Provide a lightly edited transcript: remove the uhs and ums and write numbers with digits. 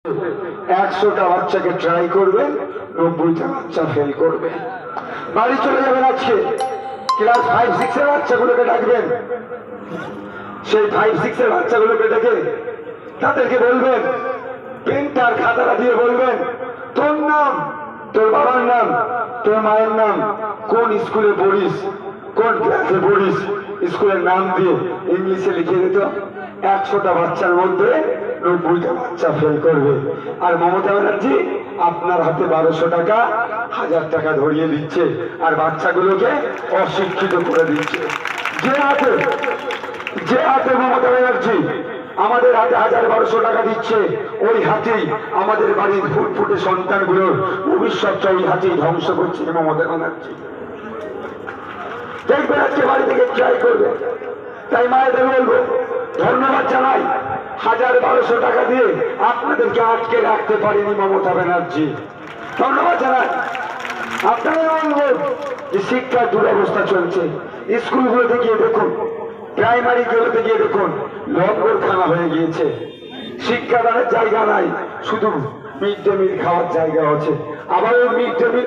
100টা বাচ্চাকে ট্রাই করবেন, 90টা বাচ্চা ফেল করবে। বাড়ি চলে যাবেন, আজকে ক্লাস 5-6 এর বাচ্চাগুলোকে ডাকবেন। সেই 5-6 এর বাচ্চাগুলোকে ডেকে তাদেরকে বলবেন, পেনটার খাতাটা দিয়ে বলবেন, তোর নাম, তোর বাবার নাম, তোর মায়ের নাম, কোন স্কুলে পড়িস, কোন ক্লাসে পড়িস, স্কুলের নাম দিয়ে ইংলিশে লিখে দিত। 100টা বাচ্চার মধ্যে 90টা বাচ্চা ফেল করবে। আর মমতা ব্যানার্জি আপনার হাতে 1200 টাকা, 1000 টাকা ধরিয়ে দিচ্ছে আর বাচ্চাগুলোকে অশিক্ষিত করে দিচ্ছে। যে হাতে মমতা ব্যানার্জি আমাদের হাতে 1000-1200 টাকা দিচ্ছে, ওই হাতেই আমাদের বাড়ির ফুটফুটে সন্তানগুলোর ভবিষ্যৎটা ওই হাতেই ধ্বংস করছে মমতা ব্যানার্জি। দেখবেন আজকে বাড়ি থেকে ট্রাই করবে। তাই মায়েদের বলবো, ধন্যবাদ জানাই, 1000-1200 টাকা দিয়ে আপনাদেরকে আটকে রাখতে পারেনি মমতা ব্যানার্জি। ধন্যবাদ জানাই। আপনারা বলবেন যে শিক্ষার দুরবস্থা চলছে, স্কুলগুলোতে গিয়ে দেখুন, প্রাইমারি গুলোতে গিয়ে দেখুন, লঙ্গরখানা হয়ে গিয়েছে। শিক্ষাদানের জায়গা নাই, শুধু মিড ডে মিল খাওয়ার জায়গা আছে। আবার ওই মিড ডে মিল